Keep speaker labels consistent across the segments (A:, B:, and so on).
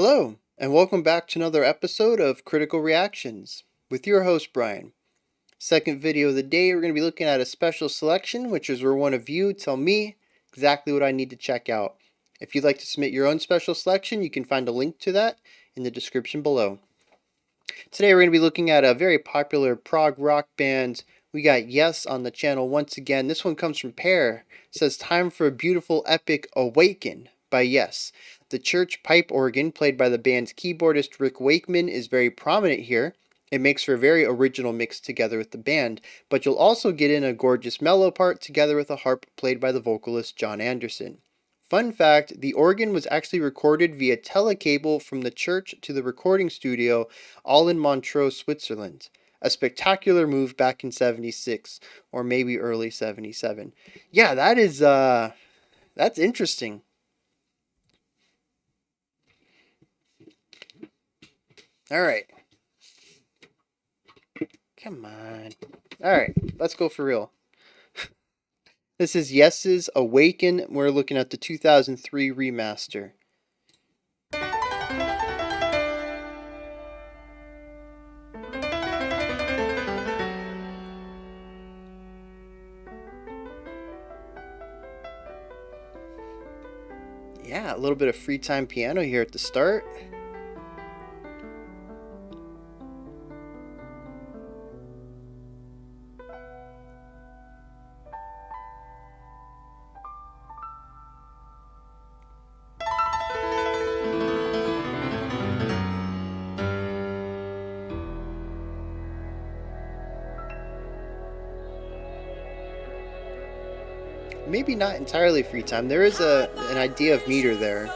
A: Hello, and welcome back to another episode of Critical Reactions with your host, Bryan. Second video of the day, we're going to be looking at a special selection, which is where one of you tell me exactly what I need to check out. If you'd like to submit your own special selection, you can find a link to that in the description below. Today, we're going to be looking at a very popular prog rock band. We got Yes on the channel once again. This one comes from Pear. It says, "Time for a beautiful epic Awaken" by Yes. The church pipe organ played by the band's keyboardist Rick Wakeman is very prominent here. It makes for a very original mix together with the band, but you'll also get in a gorgeous mellow part together with a harp played by the vocalist John Anderson. Fun fact, the organ was actually recorded via telecable from the church to the recording studio, all in Montreux, Switzerland. A spectacular move back in 76, or maybe early 77. Yeah, that's interesting. Alright. Come on. Alright, let's go for real. This is Yes's Awaken. We're looking at the 2003 remaster. Yeah, a little bit of free time piano here at the start. Maybe not entirely free time. There is an idea of meter there.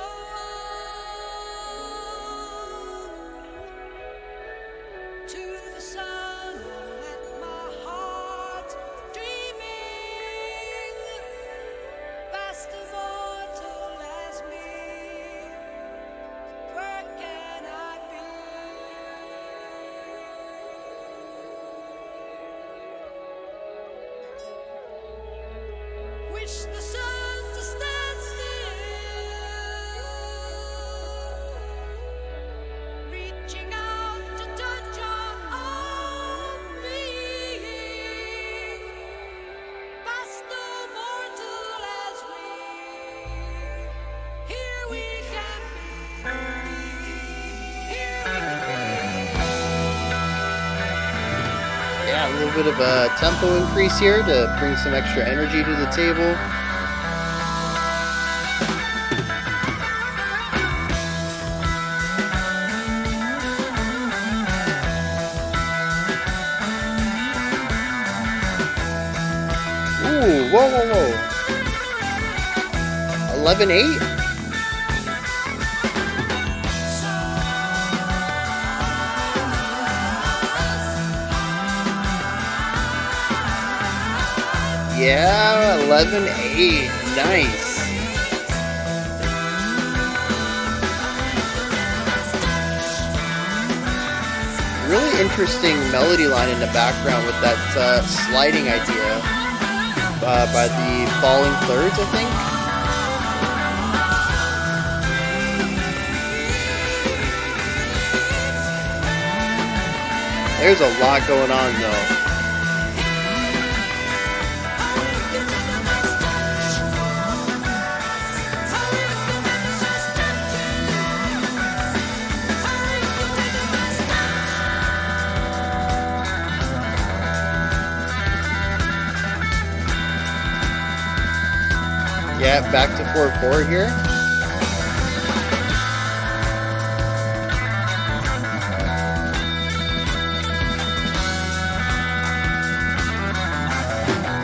B: The sun to stand still, reaching out to touch our own being, past the mortal as here we can be,
A: Yeah, a little bit of a tempo increase here to bring some extra energy to the table. Ooh, whoa, whoa, whoa. 11-8? Yeah, 11-8. Nice. Really interesting melody line in the background with that sliding idea by the Falling Thirds, I think. There's a lot going on though. Yeah, back to 4/4 here.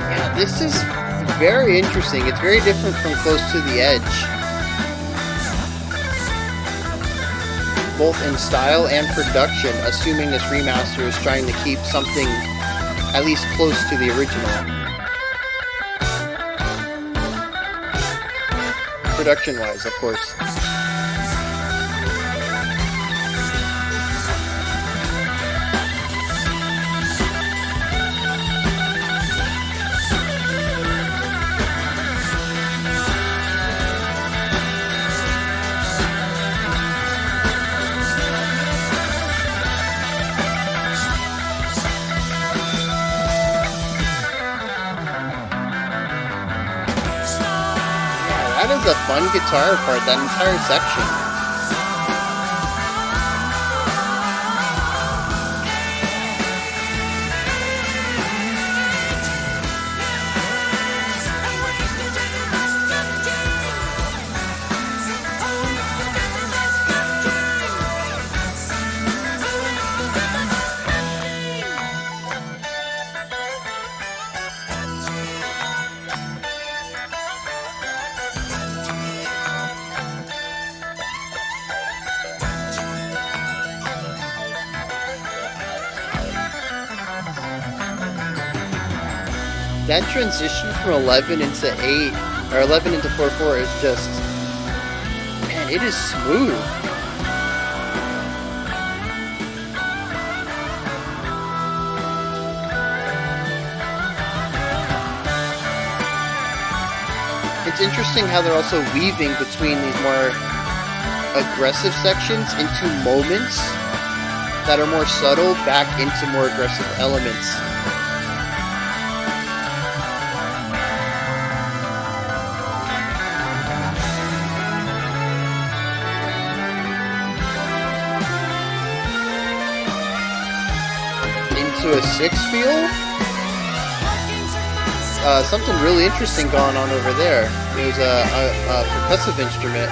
A: Yeah, this is very interesting. It's very different from Close to the Edge, both in style and production, assuming this remaster is trying to keep something at least close to the original. Production-wise, of course. a fun guitar part, that entire section. That transition from 11 into 8, or 11 into 4/4 is just, man, it is smooth. It's interesting how they're also weaving between these more aggressive sections into moments that are more subtle back into more aggressive elements. To a 6 feel. Something really interesting going on over there. There's a percussive instrument.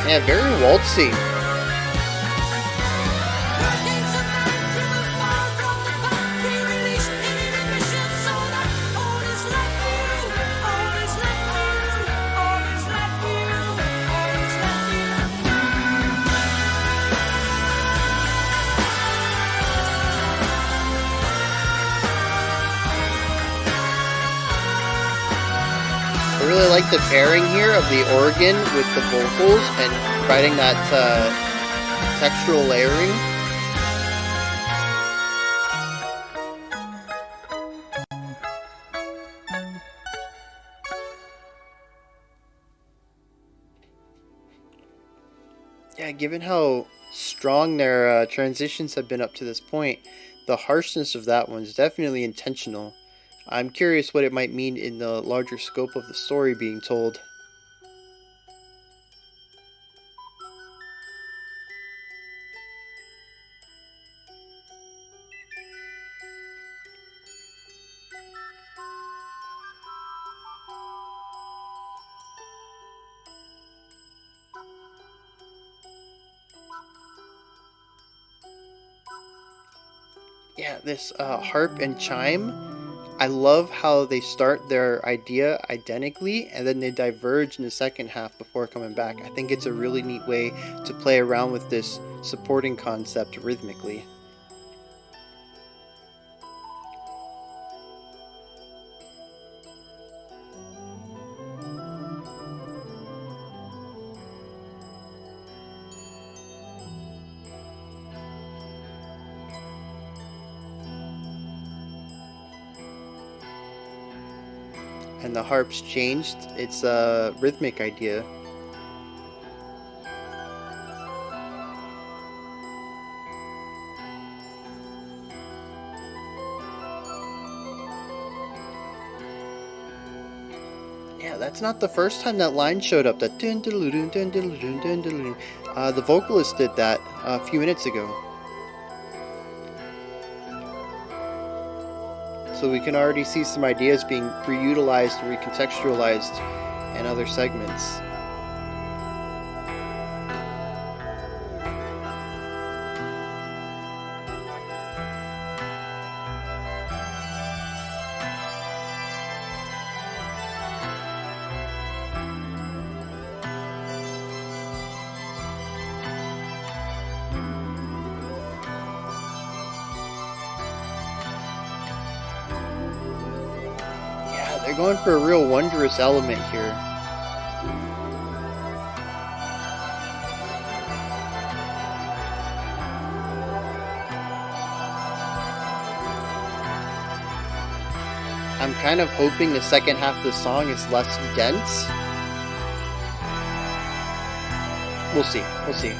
A: Yeah, very waltzy. I really like the pairing here of the organ with the vocals and providing that textural layering. Yeah, given how strong their transitions have been up to this point, the harshness of that one is definitely intentional. I'm curious what it might mean in the larger scope of the story being told. Yeah, this harp and chime, I love how they start their idea identically and then they diverge in the second half before coming back. I think it's a really neat way to play around with this supporting concept rhythmically. And the harp's changed. It's a rhythmic idea. Yeah, that's not the first time that line showed up. That dun dun dun dun dun dun dun dun. The vocalist did that a few minutes ago. So we can already see some ideas being reutilized and recontextualized in other segments. They're going for a real wondrous element here. I'm kind of hoping the second half of the song is less dense. We'll see. We'll see.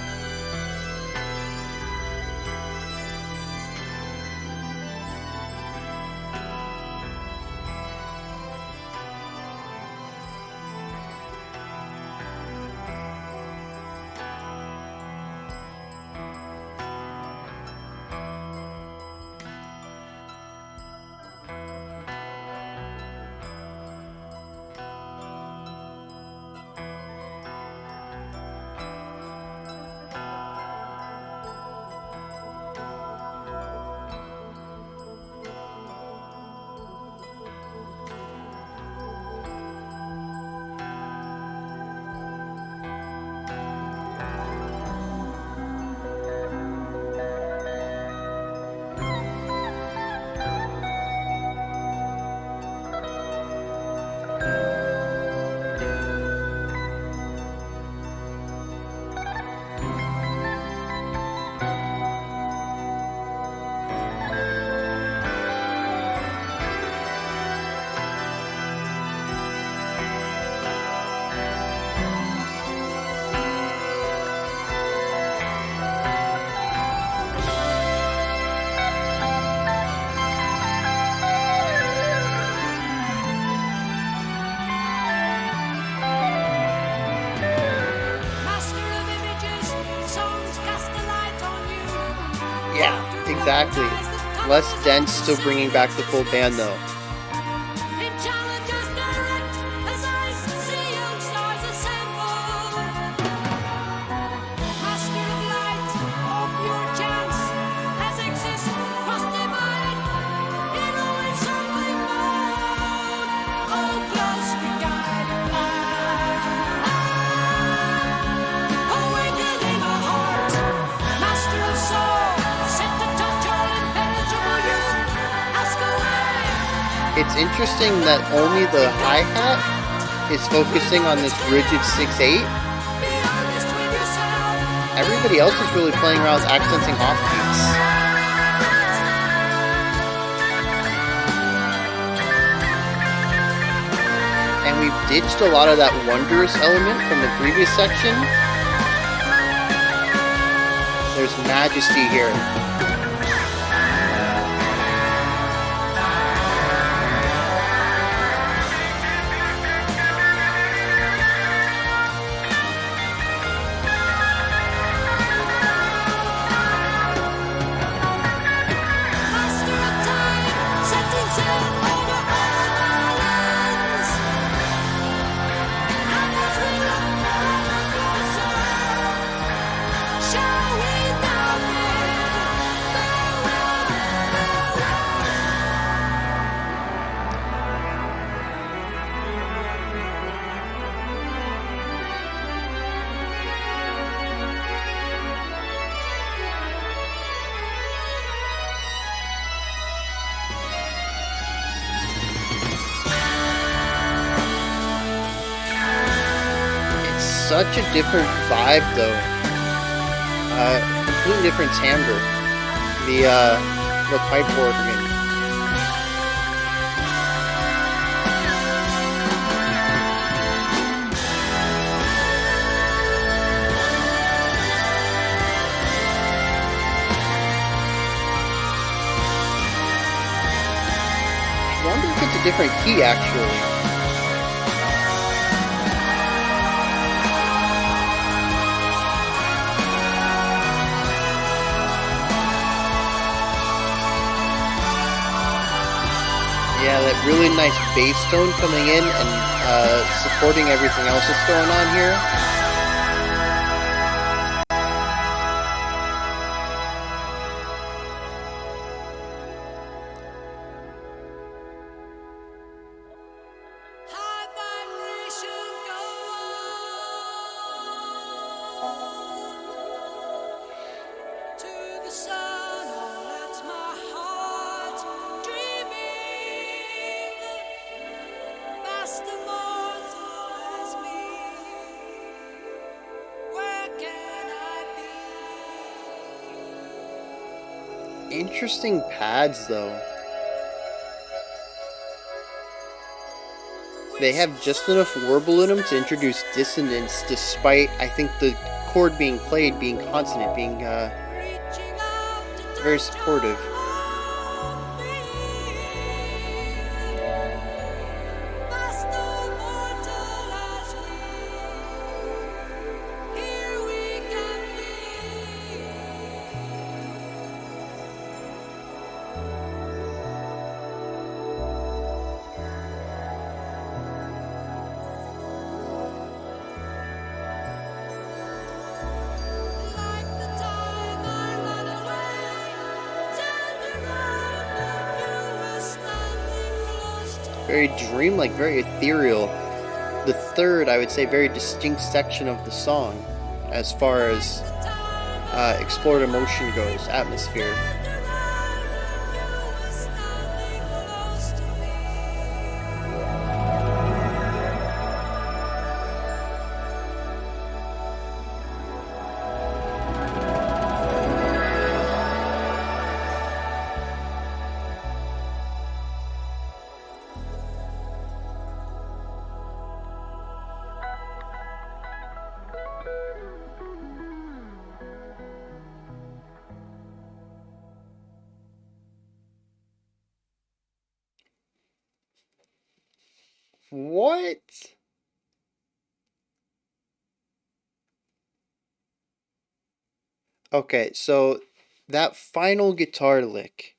A: Yeah, exactly. Less dense, still bringing back the full band though. It's interesting that only the hi-hat is focusing on this rigid 6/8. Everybody else is really playing around with accenting offbeats. And we've ditched a lot of that wondrous element from the previous section. There's majesty here. Such a different vibe though. Completely different timbre. The pipe organ. I wonder if it's a different key actually. Yeah, that really nice bass tone coming in and supporting everything else that's going on here. Interesting pads though. They have just enough warble in them to introduce dissonance, despite, I think, the chord being played being consonant, being very supportive. Very dreamlike, very ethereal. The third, I would say, very distinct section of the song as far as explored emotion goes, atmosphere. What? Okay, so that final guitar lick,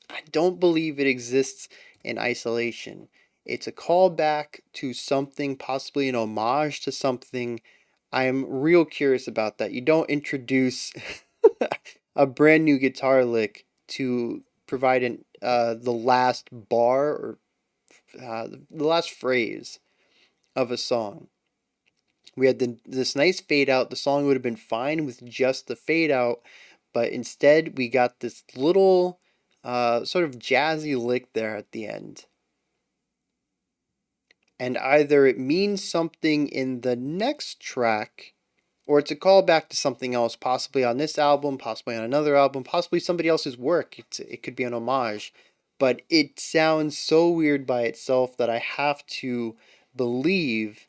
A: I don't believe it exists in isolation. It's a callback to something, possibly an homage to something. I am real curious about that. You don't introduce a brand new guitar lick to provide the last bar or the last phrase of a song. We had this nice fade out. The song would have been fine with just the fade out, but instead we got this little sort of jazzy lick there at the end. And either it means something in the next track, or it's a callback to something else, possibly on this album, possibly on another album, possibly somebody else's work. It could be an homage. But it sounds so weird by itself that I have to believe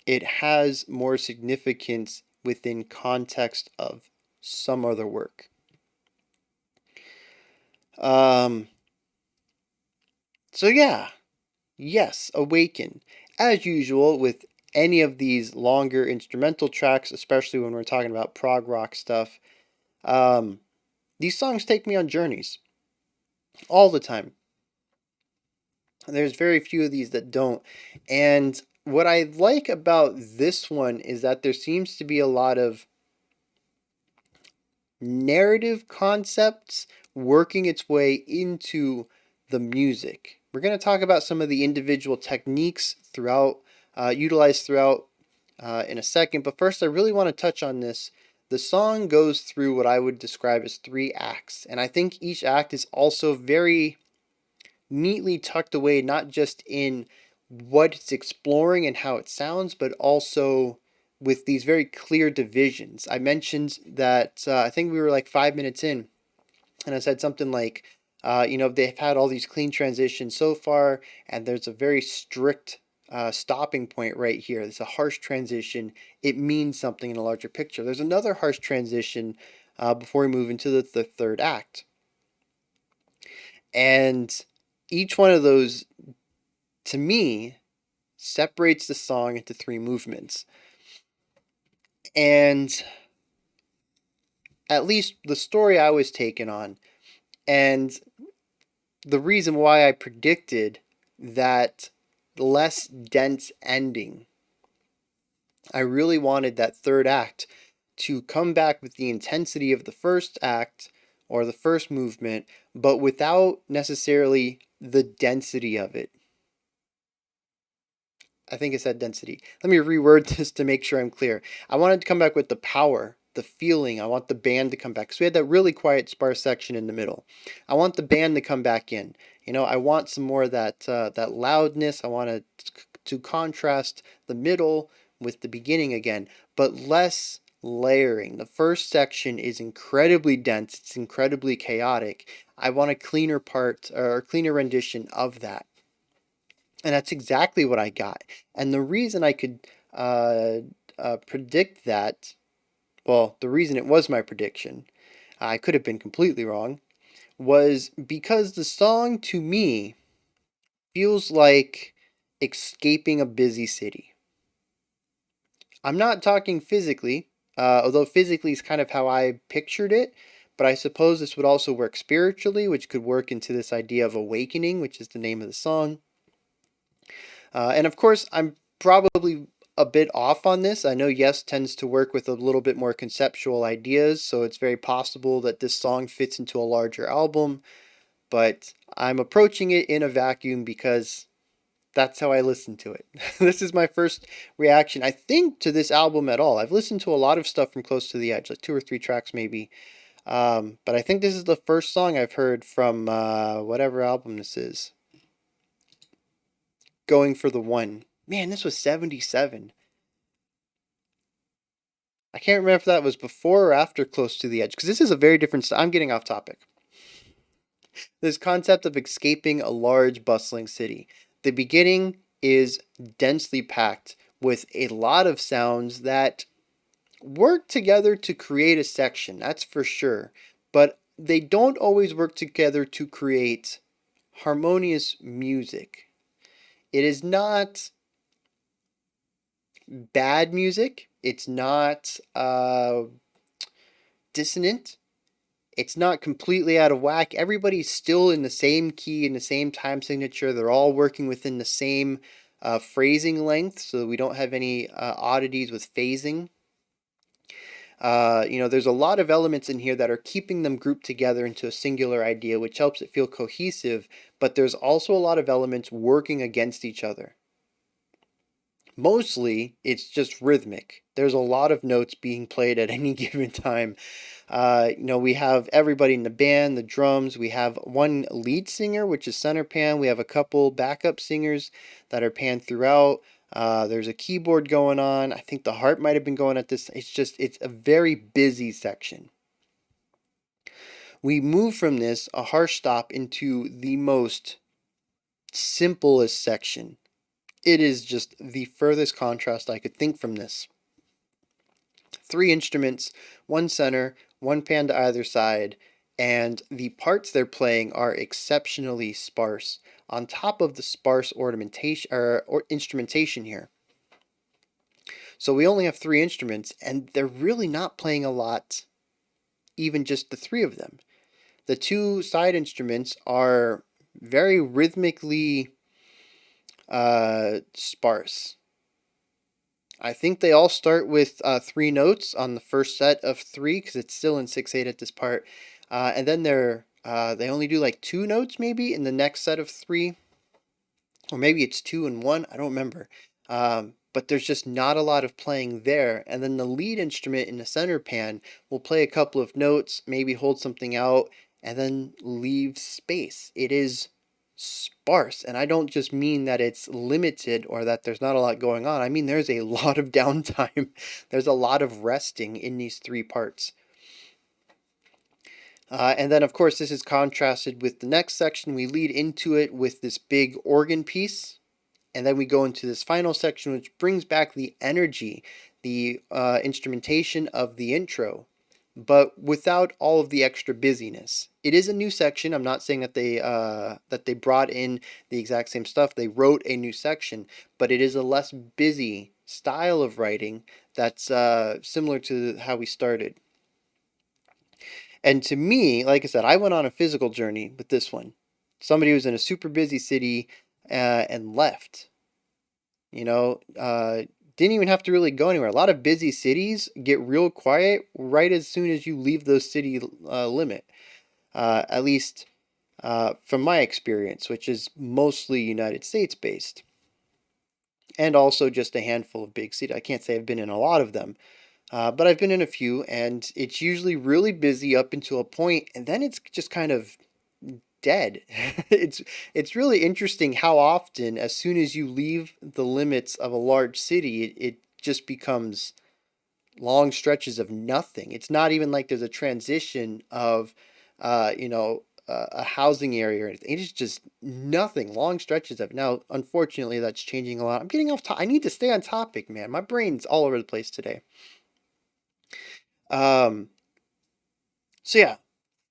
A: it has more significance within context of some other work. So yeah, yes, Awaken. As usual with any of these longer instrumental tracks, especially when we're talking about prog rock stuff, these songs take me on journeys all the time. There's very few of these that don't. And what I like about this one is that there seems to be a lot of narrative concepts working its way into the music. We're going to talk about some of the individual techniques utilized throughout in a second, but first I really want to touch on this. The song goes through what I would describe as 3 acts, and I think each act is also very neatly tucked away, not just in what it's exploring and how it sounds, but also with these very clear divisions. I mentioned that I think we were like 5 minutes in, and I said something like, they've had all these clean transitions so far, and there's a very strict stopping point right here. It's a harsh transition. It means something in a larger picture. There's another harsh transition before we move into the third act. And each one of those, to me, separates the song into 3 movements. And at least the story I was taken on, and the reason why I predicted that less dense ending, I really wanted that third act to come back with the intensity of the first act or the first movement, but without necessarily the density of it. I think it said density. Let me reword this to make sure I'm clear. I wanted to come back with the power, the feeling. I want the band to come back. So we had that really quiet, sparse section in the middle. I want the band to come back in. I want some more of that loudness. I want to contrast the middle with the beginning again, but less layering. The first section is incredibly dense. It's incredibly chaotic. I want a cleaner part or a cleaner rendition of that. And that's exactly what I got. And the reason I could uh, predict that, well, the reason it was my prediction, I could have been completely wrong, was because the song to me feels like escaping a busy city. I'm not talking physically, although physically is kind of how I pictured it, but I suppose this would also work spiritually, which could work into this idea of awakening, which is the name of the song. And of course, I'm probably a bit off on this. I know Yes tends to work with a little bit more conceptual ideas, so it's very possible that this song fits into a larger album, but I'm approaching it in a vacuum because that's how I listen to it. This is my first reaction, I think, to this album at all. I've listened to a lot of stuff from Close to the Edge, like 2 or 3 tracks maybe. But I think this is the first song I've heard from whatever album this is. Going for the One. Man, this was 77. I can't remember if that was before or after Close to the Edge, because this is a very different. I'm getting off topic. This concept of escaping a large, bustling city. The beginning is densely packed with a lot of sounds that work together to create a section, that's for sure. But they don't always work together to create harmonious music. It is not bad music, it's not dissonant. It's not completely out of whack. Everybody's still in the same key, in the same time signature. They're all working within the same phrasing length, so we don't have any oddities with phasing. There's a lot of elements in here that are keeping them grouped together into a singular idea, which helps it feel cohesive, but there's also a lot of elements working against each other. Mostly, it's just rhythmic. There's a lot of notes being played at any given time. We have everybody in the band, the drums. We have one lead singer, which is center pan. We have a couple backup singers that are panned throughout. There's a keyboard going on. I think the harp might have been going at this. It's a very busy section. We move from this, a harsh stop, into the most simplest section. It is just the furthest contrast I could think from this. 3 instruments, one center, one pan to either side, and the parts they're playing are exceptionally sparse on top of the sparse ornamentation or instrumentation here. So we only have 3 instruments, and they're really not playing a lot, even just the 3 of them. The 2 side instruments are very rhythmically sparse. I think they all start with 3 notes on the first set of 3 because it's still in 6/8 at this part, and then they only do like 2 notes maybe in the next set of 3, or maybe it's 2 and 1. I don't remember. But there's just not a lot of playing there. And then the lead instrument in the center pan will play a couple of notes, maybe hold something out, and then leave space. It is sparse. And I don't just mean that it's limited or that there's not a lot going on. I mean, there's a lot of downtime. There's a lot of resting in these 3 parts. And then, of course, this is contrasted with the next section. We lead into it with this big organ piece. And then we go into this final section, which brings back the energy, the instrumentation of the intro, but without all of the extra busyness. It is a new section. I'm not saying that they brought in the exact same stuff. They wrote a new section, but it is a less busy style of writing that's similar to how we started. And to me, like I said, I went on a physical journey with this one. Somebody who was in a super busy city and left. Didn't even have to really go anywhere. A lot of busy cities get real quiet right as soon as you leave those city limit. At least from my experience, which is mostly United States based. And also just a handful of big cities. I can't say I've been in a lot of them, but I've been in a few, and it's usually really busy up until a point, and then it's just kind of dead. it's really interesting how often, as soon as you leave the limits of a large city, it just becomes long stretches of nothing. It's not even like there's a transition of a housing area or anything. It is just nothing. Long stretches of it. Now, unfortunately, that's changing a lot. I'm getting off topic. I need to stay on topic, man. My brain's all over the place today. Um, so yeah,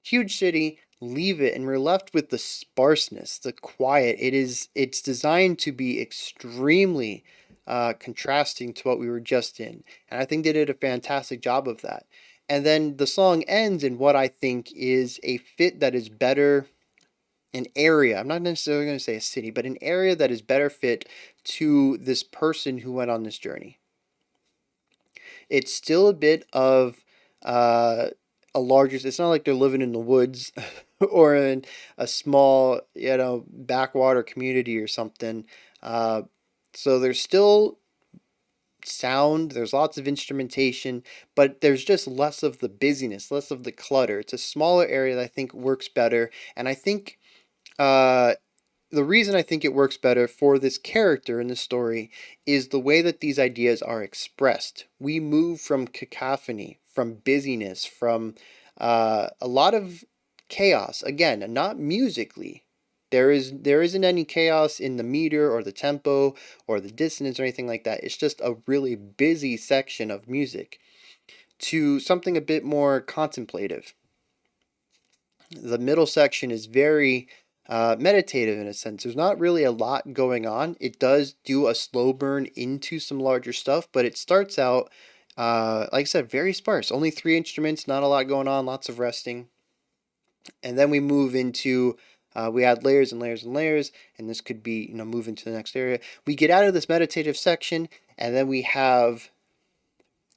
A: huge city. Leave it, and we're left with the sparseness, the quiet. It's designed to be extremely contrasting to what we were just in, and I think they did a fantastic job of that. And then the song ends in what I think is a fit that is better, an area. I'm not necessarily going to say a city, but an area that is better fit to this person who went on this journey. It's still a bit of uh, a larger. It's not like they're living in the woods or in a small, backwater community or something. Uh, so there's still sound, there's lots of instrumentation, but there's just less of the busyness, less of the clutter. It's a smaller area that I think works better, and I think uh, the reason I think it works better for this character in the story is the way that these ideas are expressed. We move from cacophony, from busyness, from a lot of chaos. Again, not musically. There isn't any chaos in the meter or the tempo or the dissonance or anything like that. It's just a really busy section of music to something a bit more contemplative. The middle section is very meditative in a sense. There's not really a lot going on. It does do a slow burn into some larger stuff, but it starts out, like I said, very sparse. Only three instruments, not a lot going on, lots of resting. And then we move into, we add layers and layers and layers, and this could be, move into the next area. We get out of this meditative section, and then we have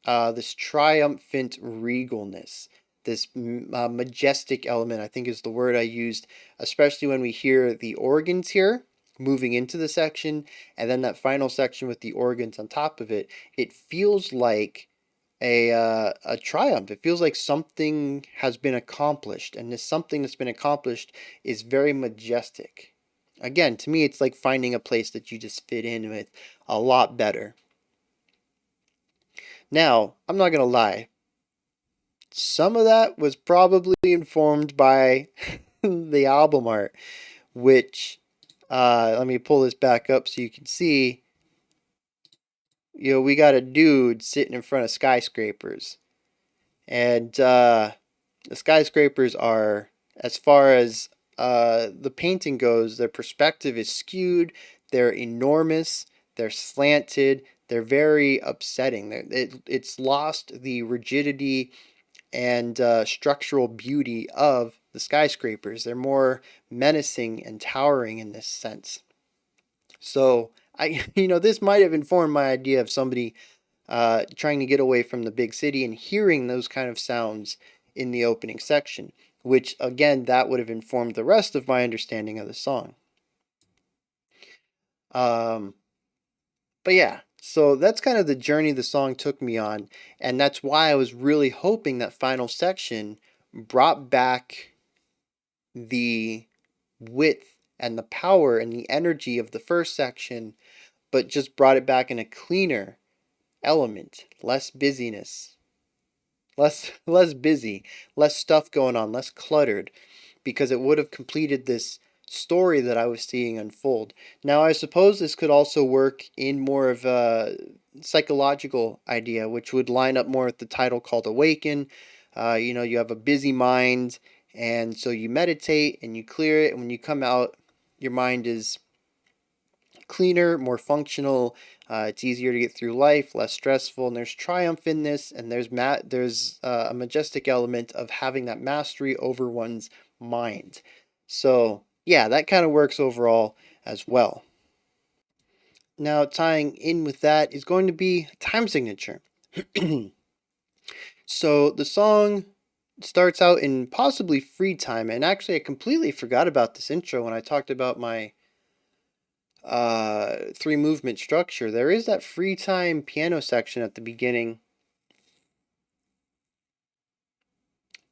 A: this triumphant regalness, this majestic element, I think is the word I used, especially when we hear the organs here moving into the section, and then that final section with the organs on top of it. It feels like a triumph. It feels like something has been accomplished, and this something that's been accomplished is very majestic. Again, to me, it's like finding a place that you just fit in with a lot better. Now, I'm not gonna lie. Some of that was probably informed by the album art, which, let me pull this back up so you can see. We got a dude sitting in front of skyscrapers. And the skyscrapers are, as far as the painting goes, their perspective is skewed, they're enormous, they're slanted, they're very upsetting. It's lost the rigidity and structural beauty of the skyscrapers. They're more menacing and towering in this sense. So this might have informed my idea of somebody trying to get away from the big city and hearing those kind of sounds in the opening section, which again, that would have informed the rest of my understanding of the song. Um, but yeah, so that's kind of the journey the song took me on, and that's why I was really hoping that final section brought back the width and the power and the energy of the first section, but just brought it back in a cleaner element, less busyness, less busy, less stuff going on, less cluttered, because it would have completed this story that I was seeing unfold. Now, I suppose this could also work in more of a psychological idea, which would line up more with the title called Awaken. You have a busy mind, and so you meditate and you clear it, and when you come out, your mind is cleaner, more functional. It's easier to get through life, less stressful, and there's triumph in this, and there's a majestic element of having that mastery over one's mind. So yeah, that kind of works overall as well. Now, tying in with that is going to be time signature. So the song starts out in possibly free time, and actually I completely forgot about this intro when I talked about my three movement structure. There is that free time piano section at the beginning,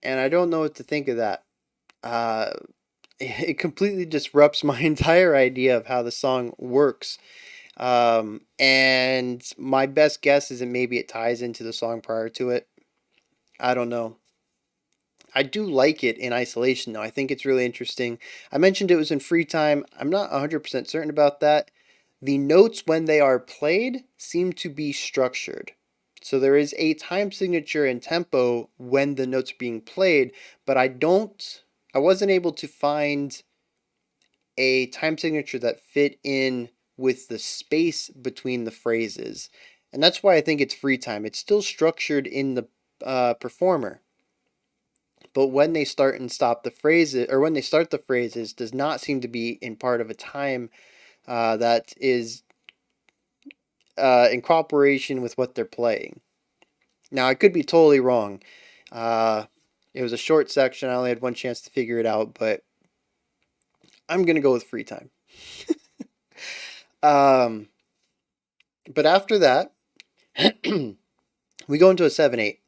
A: and I don't know what to think of that. Uh, it completely disrupts my entire idea of how the song works. And my best guess is that maybe it ties into the song prior to it. I don't know. I do like it in isolation, though. I think it's really interesting. I mentioned it was in free time. I'm not 100% certain about that. The notes, when they are played, seem to be structured. So there is a time signature and tempo when the notes are being played, but I wasn't able to find a time signature that fit in with the space between the phrases. And that's why I think it's free time. It's still structured in the performer, but when they start and stop the phrases, or when they start the phrases, does not seem to be in part of a time that is in cooperation with what they're playing. Now, I could be totally wrong. Uh, it was a short section. I only had one chance to figure it out, but I'm going to go with free time. um, but after that, we go into a 7/8.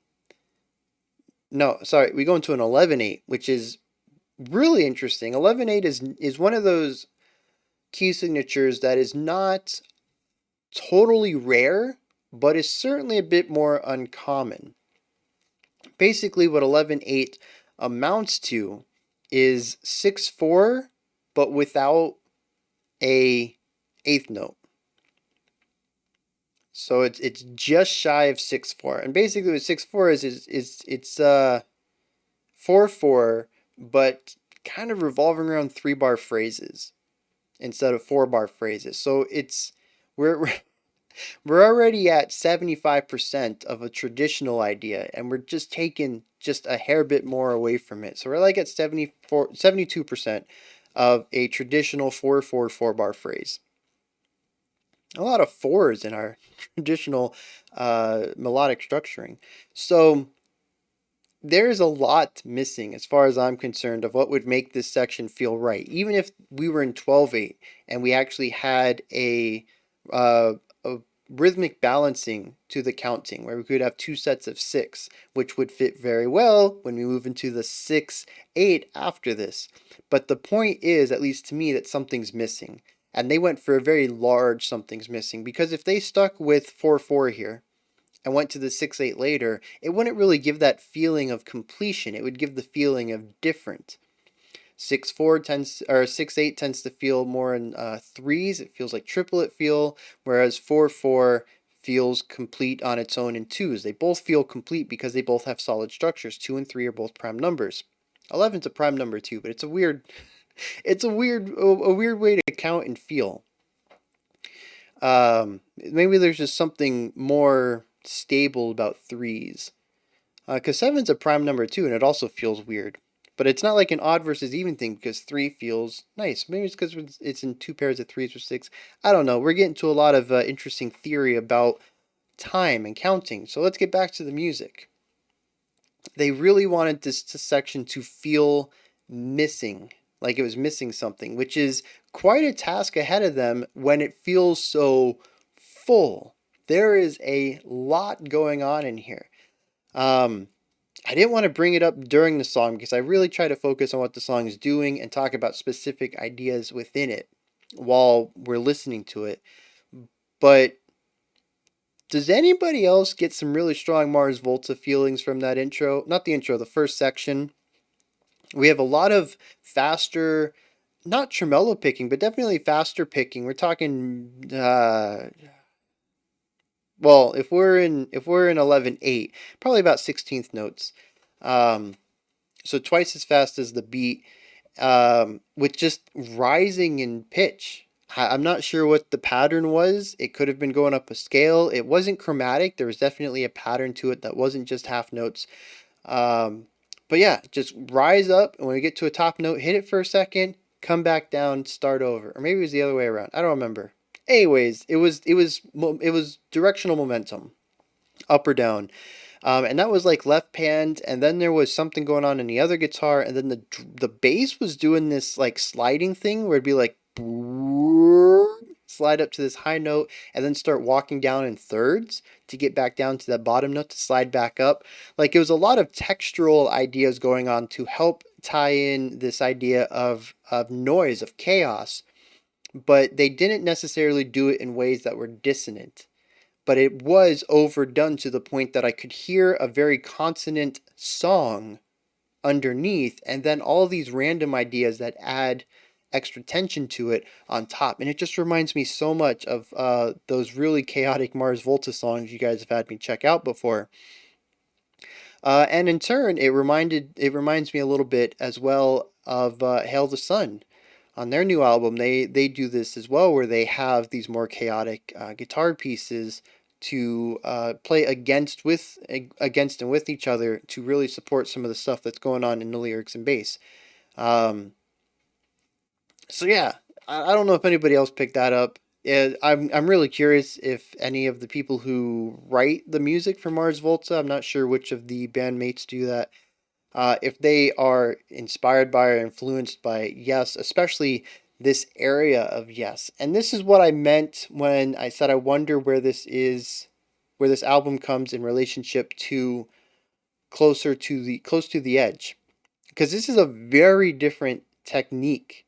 A: No, sorry, we go into an 11/8, which is really interesting. 11/8 is one of those key signatures that is not totally rare, but is certainly a bit more uncommon. Basically, what 11/8 amounts to is 6/4, but without a eighth note. So it's just shy of 6/4, and basically what 6/4 is it's 4/4, but kind of revolving around 3-bar phrases instead of 4-bar phrases. So we're we're already at 75% of a traditional idea, and we're just taking just a hair bit more away from it. So we're like at 72% of a traditional 4/4 bar phrase. A lot of fours in our traditional melodic structuring. So there's a lot missing as far as I'm concerned of what would make this section feel right. Even if we were in 12/8 and we actually had a rhythmic balancing to the counting where we could have two sets of 6, which would fit very well when we move into the 6/8 after this. But the point is, at least to me, that something's missing. And they went for a very large something's missing, because if they stuck with 4/4 here and went to the 6/8 later, it wouldn't really give that feeling of completion. It would give the feeling of different. 6/4 tends, or 6/8 tends to feel more in threes. It feels like triplet feel, whereas 4/4 feels complete on its own in twos. They both feel complete because they both have solid structures. 2 and 3 are both prime numbers. 11's a prime number too, but it's a weird, a weird way to count and feel. Maybe there's just something more stable about threes. Because 7's a prime number too, and it also feels weird. But it's not like an odd versus even thing, because 3 feels nice. Maybe it's because it's in 2 pairs of 3s or 6. I don't know. We're getting to a lot of interesting theory about time and counting. So let's get back to the music. They really wanted this section to feel missing, like it was missing something, which is quite a task ahead of them when it feels so full. There is a lot going on in here. I didn't want to bring it up during the song because I really try to focus on what the song is doing and talk about specific ideas within it while we're listening to it. But does anybody else get some really strong Mars Volta feelings from that intro? Not the intro, the first section. We have a lot of faster, not tremolo picking, but definitely faster picking. We're talking well, if we're in 11/8, probably about 16th notes. So twice as fast as the beat, with just rising in pitch. I'm not sure what the pattern was. It could have been going up a scale. It wasn't chromatic. There was definitely a pattern to it that wasn't just half notes. But yeah, just rise up, and when we get to a top note, hit it for a second, come back down, start over. Or maybe it was the other way around. I don't remember. Anyways, it was directional momentum, up or down, and that was like left panned, and then there was something going on in the other guitar, and then the bass was doing this like sliding thing where it'd be like slide up to this high note and then start walking down in thirds to get back down to that bottom note to slide back up. Like, it was a lot of textural ideas going on to help tie in this idea of noise, of chaos, but they didn't necessarily do it in ways that were dissonant. But it was overdone to the point that I could hear a very consonant song underneath, and then all these random ideas that add extra tension to it on top. And it just reminds me so much of those really chaotic Mars Volta songs you guys have had me check out before. And in turn, it reminds me a little bit as well of Hail the Sun. On their new album, they do this as well, where they have these more chaotic guitar pieces to play against and with each other to really support some of the stuff that's going on in the lyrics and bass. Um, so yeah, I don't know if anybody else picked that up. I'm really curious if any of the people who write the music for Mars Volta, I'm not sure which of the bandmates do that, if they are inspired by or influenced by Yes, especially this area of Yes. And this is what I meant when I said I wonder where this album comes in relationship to close to the edge, because this is a very different technique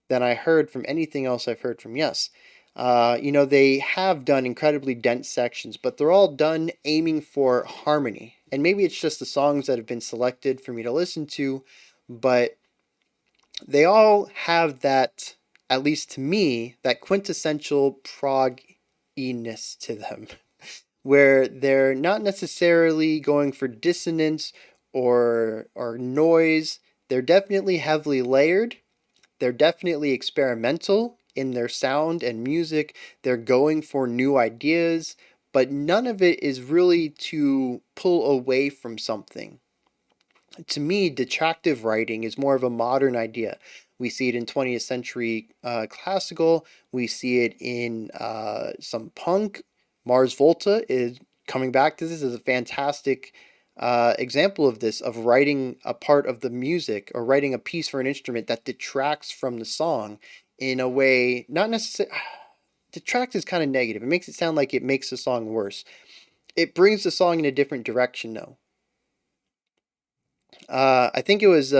A: than I heard from anything else I've heard from Yes. They have done incredibly dense sections, but they're all done aiming for harmony. And maybe it's just the songs that have been selected for me to listen to, but they all have that, at least to me, that quintessential prog-iness to them, where they're not necessarily going for dissonance or noise. They're definitely heavily layered. They're definitely experimental in their sound and music. They're going for new ideas, but none of it is really to pull away from something. To me, detractive writing is more of a modern idea. We see it in 20th century classical. We see it in some punk. Mars Volta is coming back to this as a fantastic example of this, of writing a part of the music or writing a piece for an instrument that detracts from the song in a way, not necessarily. Detract is kind of negative. It makes it sound like it makes the song worse. It brings the song in a different direction, though. I think it was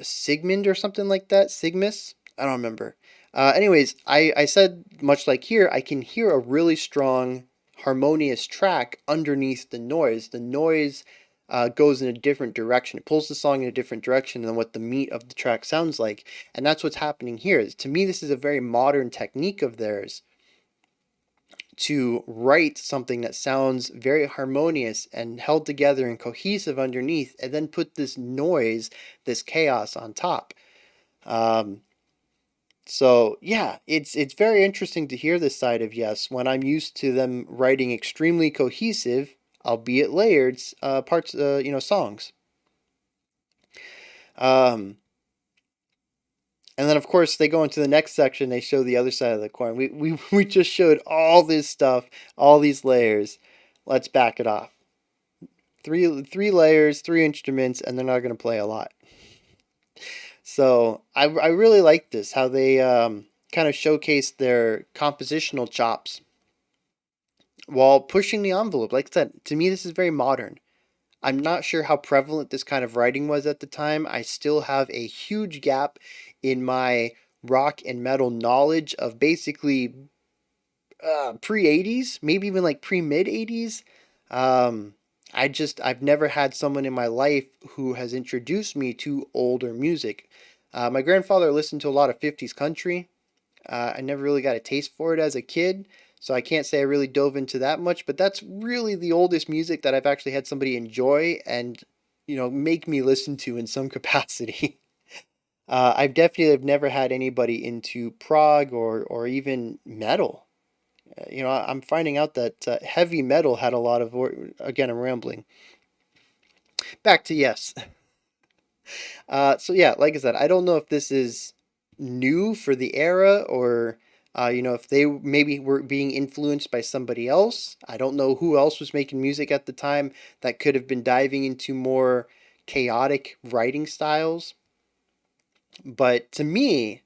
A: Sigmund or something like that. Sigmus? I don't remember. Anyways, I said, much like here, I can hear a really strong, harmonious track underneath the noise. The noise goes in a different direction. It pulls the song in a different direction than what the meat of the track sounds like. And that's what's happening here. To me, this is a very modern technique of theirs to write something that sounds very harmonious and held together and cohesive underneath, and then put this noise, this chaos on top. So yeah, it's very interesting to hear this side of Yes when I'm used to them writing extremely cohesive, albeit layered, songs. Um, And then, of course, they go into the next section. They show the other side of the coin. We just showed all this stuff, all these layers. Let's back it off. Three layers, three instruments, and they're not going to play a lot. So I really like this, how they kind of showcase their compositional chops while pushing the envelope. Like I said, to me, this is very modern. I'm not sure how prevalent this kind of writing was at the time. I still have a huge gap in my rock and metal knowledge of basically pre 80s, maybe even like pre mid 80s. I've never had someone in my life who has introduced me to older music. My grandfather listened to a lot of 50s country. I never really got a taste for it as a kid, so I can't say I really dove into that much, but that's really the oldest music that I've actually had somebody enjoy and, make me listen to in some capacity. I've definitely have never had anybody into prog or even metal. I'm finding out that heavy metal had a lot of, again, I'm rambling. Back to Yes. So yeah, like I said, I don't know if this is new for the era or if they maybe were being influenced by somebody else. I don't know who else was making music at the time that could have been diving into more chaotic writing styles. But to me,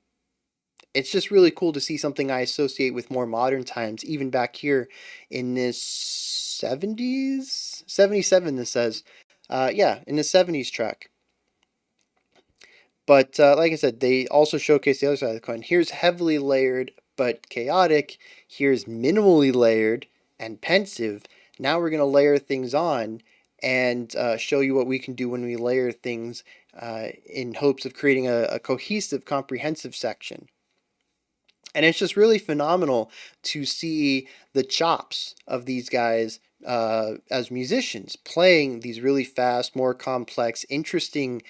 A: it's just really cool to see something I associate with more modern times, even back here in this 70s, 77, this says. Yeah, in the 70s track. But like I said, they also showcase the other side of the coin. Here's heavily layered but chaotic. Here's minimally layered and pensive. Now we're going to layer things on and show you what we can do when we layer things in hopes of creating a cohesive, comprehensive section. And it's just really phenomenal to see the chops of these guys as musicians playing these really fast, more complex, interesting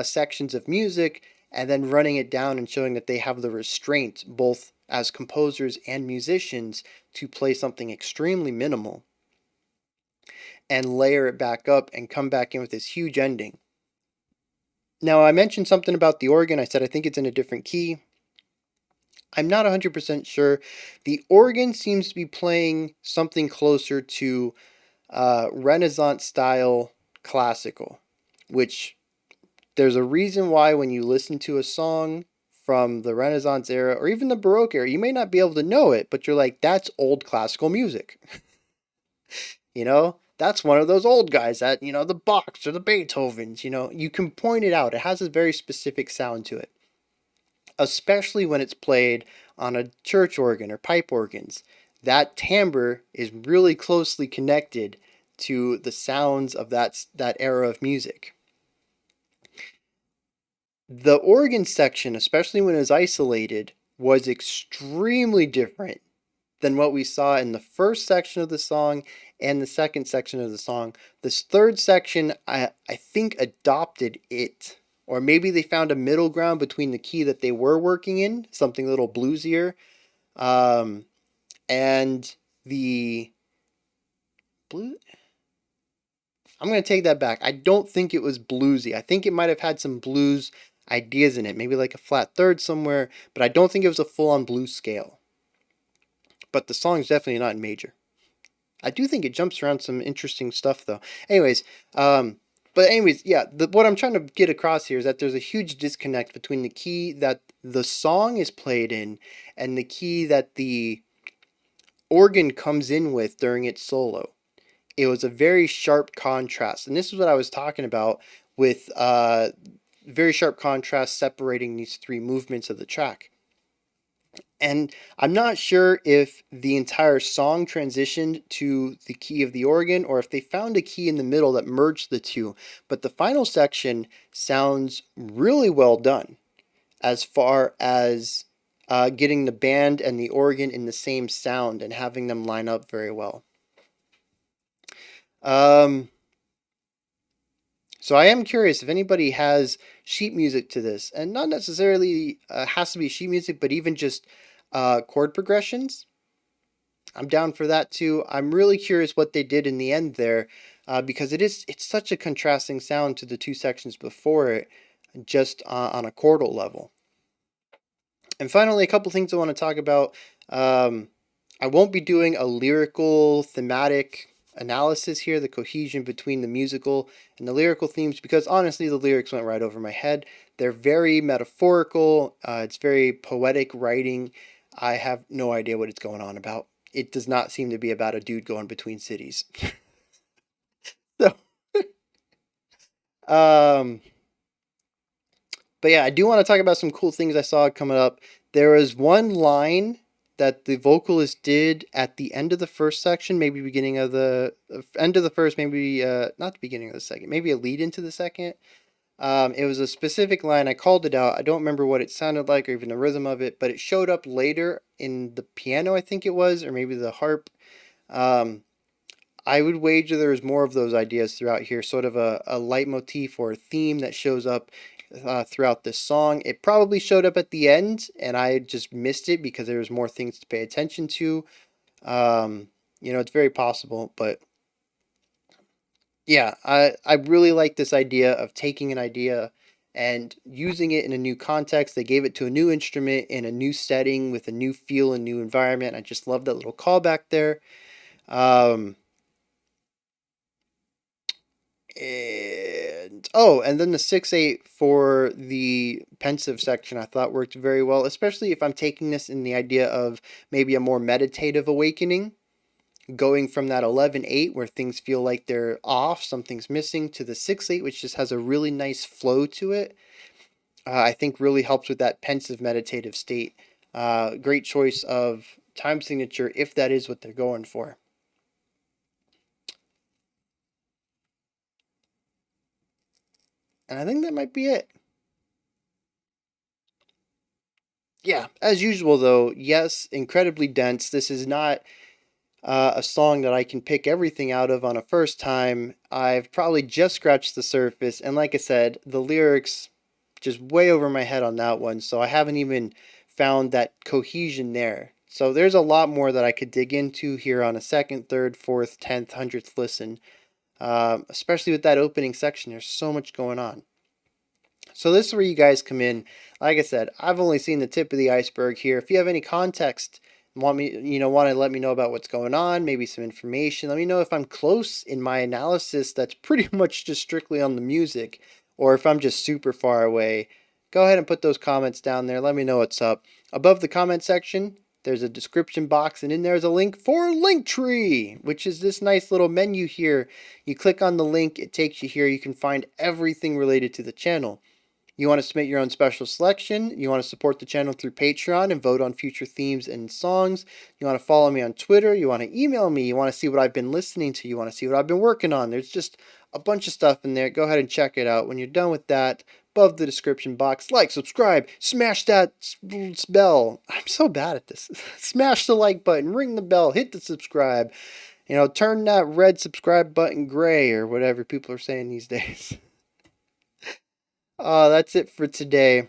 A: sections of music, and then running it down and showing that they have the restraint, both as composers and musicians, to play something extremely minimal and layer it back up and come back in with this huge ending. Now, I mentioned something about the organ. I said I think it's in a different key. I'm not 100% sure. The organ seems to be playing something closer to Renaissance style classical, which there's a reason why when you listen to a song from the Renaissance era or even the Baroque era, you may not be able to know it, but you're like, that's old classical music. You know, that's one of those old guys that, the Bachs or the Beethovens, you can point it out. It has a very specific sound to it, especially when it's played on a church organ or pipe organs. That timbre is really closely connected to the sounds of that era of music. The organ section, especially when it was isolated, was extremely different than what we saw in the first section of the song and the second section of the song. This third section, I think, adopted it. Or maybe they found a middle ground between the key that they were working in, something a little bluesier, and the blue. I'm going to take that back. I don't think it was bluesy. I think it might have had some blues ideas in it, maybe like a flat third somewhere, but I don't think it was a full-on blues scale. But the song's definitely not in major. I do think it jumps around some interesting stuff, though. Anyways, yeah, what I'm trying to get across here is that there's a huge disconnect between the key that the song is played in and the key that the organ comes in with during its solo. It was a very sharp contrast, and this is what I was talking about with very sharp contrast separating these three movements of the track. And I'm not sure if the entire song transitioned to the key of the organ or if they found a key in the middle that merged the two. But the final section sounds really well done as far as getting the band and the organ in the same sound and having them line up very well. So I am curious if anybody has sheet music to this, and not necessarily has to be sheet music, but even just chord progressions. I'm down for that too. I'm really curious what they did in the end there, because it's such a contrasting sound to the two sections before it, just on a chordal level. And finally, a couple things I want to talk about. I won't be doing a lyrical thematic analysis here, the cohesion between the musical and the lyrical themes, because honestly, the lyrics went right over my head. They're very metaphorical. It's very poetic writing. I have no idea what it's going on about. It does not seem to be about a dude going between cities. So, um, but yeah, I do want to talk about some cool things I saw coming up. There was one line that the vocalist did at the end of the first section, maybe beginning of the end of the first, maybe not the beginning of the second, maybe a lead into the second. It was a specific line. I called it out. I don't remember what it sounded like or even the rhythm of it, but it showed up later in the piano, I think it was, or maybe the harp. I would wager there's more of those ideas throughout here, sort of a leitmotif or a theme that shows up throughout this song. It probably showed up at the end, and I just missed it because there was more things to pay attention to. It's very possible, but yeah, I really like this idea of taking an idea and using it in a new context. They gave it to a new instrument in a new setting with a new feel and new environment. I just love that little callback there. And then the 6/8 for the pensive section I thought worked very well, especially if I'm taking this in the idea of maybe a more meditative awakening, going from that 11/8 where things feel like they're off, something's missing, to the 6/8 which just has a really nice flow to it. I think really helps with that pensive meditative state. Great choice of time signature if that is what they're going for. And I think that might be it. Yeah, as usual though, yes, incredibly dense. This is not a song that I can pick everything out of on a first time. I've probably just scratched the surface, and like I said, the lyrics just way over my head on that one, so I haven't even found that cohesion there. So there's a lot more that I could dig into here on a second, third, fourth, 10th, 100th listen, especially with that opening section. There's so much going on. So this is where you guys come in. Like I said, I've only seen the tip of the iceberg here. If you have any context, want to let me know about what's going on, maybe some information. Let me know if I'm close in my analysis that's pretty much just strictly on the music, or if I'm just super far away. Go ahead and put those comments down there. Let me know what's up. Above the comment section, there's a description box, and in there's a link for Linktree, which is this nice little menu here. You click on the link, it takes you here. You can find everything related to the channel. You want to submit your own special selection. You want to support the channel through Patreon and vote on future themes and songs. You want to follow me on Twitter. You want to email me. You want to see what I've been listening to. You want to see what I've been working on. There's just a bunch of stuff in there. Go ahead and check it out. When you're done with that, above the description box, like, subscribe, smash that bell. I'm so bad at this. Smash the like button, ring the bell, hit the subscribe. Turn that red subscribe button gray, or whatever people are saying these days. That's it for today.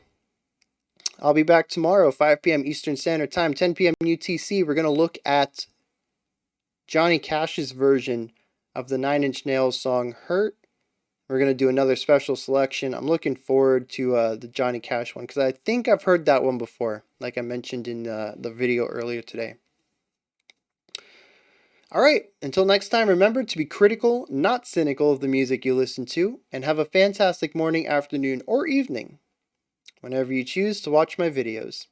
A: I'll be back tomorrow, 5 p.m. Eastern Standard Time, 10 p.m. UTC. We're going to look at Johnny Cash's version of the Nine Inch Nails song Hurt. We're going to do another special selection. I'm looking forward to the Johnny Cash one because I think I've heard that one before, like I mentioned in the video earlier today. All right, until next time, remember to be critical, not cynical of the music you listen to, and have a fantastic morning, afternoon, or evening whenever you choose to watch my videos.